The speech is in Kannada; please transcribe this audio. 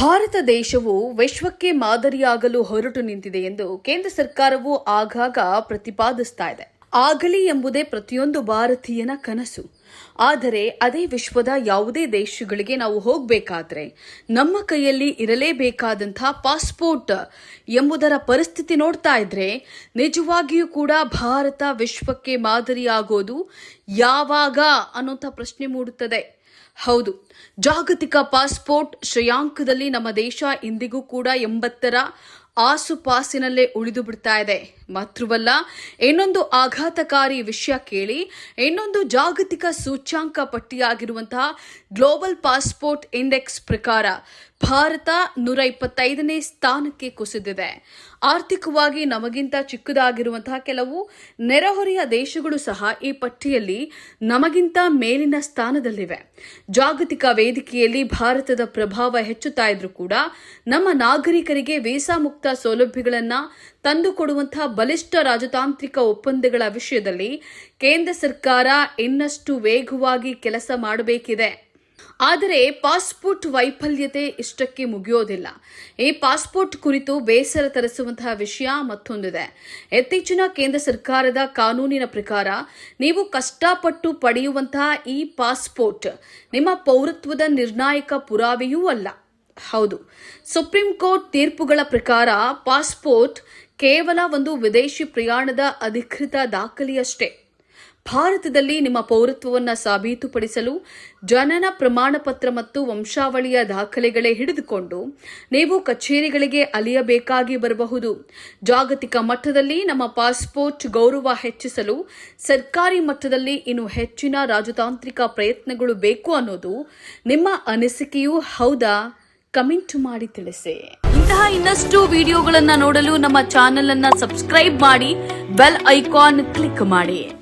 ಭಾರತ ದೇಶವು ವಿಶ್ವಕ್ಕೆ ಮಾದರಿಯಾಗಲು ಹೊರಟು ನಿಂತಿದೆ ಎಂದು ಕೇಂದ್ರ ಸರ್ಕಾರವು ಆಗಾಗ ಪ್ರತಿಪಾದಿಸ್ತಾ ಇದೆ. ಆಗಲಿ ಎಂಬುದೇ ಪ್ರತಿಯೊಂದು ಭಾರತೀಯನ ಕನಸು. ಆದರೆ ಅದೇ ವಿಶ್ವದ ಯಾವುದೇ ದೇಶಗಳಿಗೆ ನಾವು ಹೋಗಬೇಕಾದ್ರೆ ನಮ್ಮ ಕೈಯಲ್ಲಿ ಇರಲೇಬೇಕಾದಂತಹ ಪಾಸ್ಪೋರ್ಟ್ ಎಂಬುದರ ಪರಿಸ್ಥಿತಿ ನೋಡ್ತಾ ಇದ್ರೆ ನಿಜವಾಗಿಯೂ ಕೂಡ ಭಾರತ ವಿಶ್ವಕ್ಕೆ ಮಾದರಿಯಾಗೋದು ಯಾವಾಗ ಅನ್ನೋಂಥ ಪ್ರಶ್ನೆ ಮೂಡುತ್ತದೆ. ಹೌದು, ಜಾಗತಿಕ ಪಾಸ್ಪೋರ್ಟ್ ಶ್ರೇಯಾಂಕದಲ್ಲಿ ನಮ್ಮ ದೇಶ ಇಂದಿಗೂ ಕೂಡ 80ರ ಆಸುಪಾಸಿನಲ್ಲೇ ಉಳಿದು ಬಿಡ್ತಾ ಇದೆ. ಮಾತ್ರವಲ್ಲ, ಇನ್ನೊಂದು ಆಘಾತಕಾರಿ ವಿಷಯ ಕೇಳಿ. ಇನ್ನೊಂದು ಜಾಗತಿಕ ಸೂಚ್ಯಾಂಕ ಪಟ್ಟಿಯಾಗಿರುವಂತಹ ಗ್ಲೋಬಲ್ ಪಾಸ್ಪೋರ್ಟ್ ಇಂಡೆಕ್ಸ್ ಪ್ರಕಾರ ಭಾರತ 125ನೇ ಸ್ಥಾನಕ್ಕೆ ಕುಸಿದಿದೆ. ಆರ್ಥಿಕವಾಗಿ ನಮಗಿಂತ ಚಿಕ್ಕದಾಗಿರುವಂತಹ ಕೆಲವು ನೆರೆಹೊರೆಯ ದೇಶಗಳು ಸಹ ಈ ಪಟ್ಟಿಯಲ್ಲಿ ನಮಗಿಂತ ಮೇಲಿನ ಸ್ಥಾನದಲ್ಲಿವೆ. ಜಾಗತಿಕ ವೇದಿಕೆಯಲ್ಲಿ ಭಾರತದ ಪ್ರಭಾವ ಹೆಚ್ಚುತ್ತಾ ಇದ್ರೂ ಕೂಡ ನಮ್ಮ ನಾಗರಿಕರಿಗೆ ವೀಸಾ ಮುಕ್ತ ಸೌಲಭ್ಯಗಳನ್ನು ತಂದುಕೊಡುವಂತಹ ಬಲಿಷ್ಠ ರಾಜತಾಂತ್ರಿಕ ಒಪ್ಪಂದಗಳ ವಿಷಯದಲ್ಲಿ ಕೇಂದ್ರ ಸರ್ಕಾರ ಇನ್ನಷ್ಟು ವೇಗವಾಗಿ ಕೆಲಸ ಮಾಡಬೇಕಿದೆ. ಆದರೆ ಪಾಸ್ಪೋರ್ಟ್ ವೈಫಲ್ಯತೆ ಇಷ್ಟಕ್ಕೆ ಮುಗಿಯೋದಿಲ್ಲ. ಈ ಪಾಸ್ಪೋರ್ಟ್ ಕುರಿತು ಬೇಸರ ತರಿಸುವಂತಹ ವಿಷಯ ಮತ್ತೊಂದಿದೆ. ಇತ್ತೀಚಿನ ಕೇಂದ್ರ ಸರ್ಕಾರದ ಕಾನೂನಿನ ಪ್ರಕಾರ ನೀವು ಕಷ್ಟಪಟ್ಟು ಪಡೆಯುವಂತಹ ಈ ಪಾಸ್ಪೋರ್ಟ್ ನಿಮ್ಮ ಪೌರತ್ವದ ನಿರ್ಣಾಯಕ ಪುರಾವೆಯೂ ಅಲ್ಲ. ಹೌದು, ಸುಪ್ರೀಂ ಕೋರ್ಟ್ ತೀರ್ಪುಗಳ ಪ್ರಕಾರ ಪಾಸ್ಪೋರ್ಟ್ ಕೇವಲ ಒಂದು ವಿದೇಶಿ ಪ್ರಯಾಣದ ಅಧಿಕೃತ ದಾಖಲೆಯಷ್ಟೇ. ಭಾರತದಲ್ಲಿ ನಿಮ್ಮ ಪೌರತ್ವವನ್ನು ಸಾಬೀತುಪಡಿಸಲು ಜನನ ಪ್ರಮಾಣ ಪತ್ರ ಮತ್ತು ವಂಶಾವಳಿಯ ದಾಖಲೆಗಳೇ ಹಿಡಿದುಕೊಂಡು ನೀವು ಕಚೇರಿಗಳಿಗೆ ಅಲಿಯಬೇಕಾಗಿ ಬರಬಹುದು. ಜಾಗತಿಕ ಮಟ್ಟದಲ್ಲಿ ನಮ್ಮ ಪಾಸ್ಪೋರ್ಟ್ ಗೌರವ ಹೆಚ್ಚಿಸಲು ಸರ್ಕಾರಿ ಮಟ್ಟದಲ್ಲಿ ಇನ್ನು ಹೆಚ್ಚಿನ ರಾಜತಾಂತ್ರಿಕ ಪ್ರಯತ್ನಗಳು ಬೇಕು ಅನ್ನೋದು ನಿಮ್ಮ ಅನಿಸಿಕೆಯೂ ಹೌದಾ? ಕಮೆಂಟ್ ಮಾಡಿ ತಿಳಿಸಿ. ಇಂತಹ ಇನ್ನಷ್ಟು ವಿಡಿಯೋಗಳನ್ನು ನೋಡಲು ನಮ್ಮ ಚಾನೆಲ್ ಅನ್ನು ಸಬ್ಸ್ಕ್ರೈಬ್ ಮಾಡಿ, ಬೆಲ್ ಐಕಾನ್ ಕ್ಲಿಕ್ ಮಾಡಿ.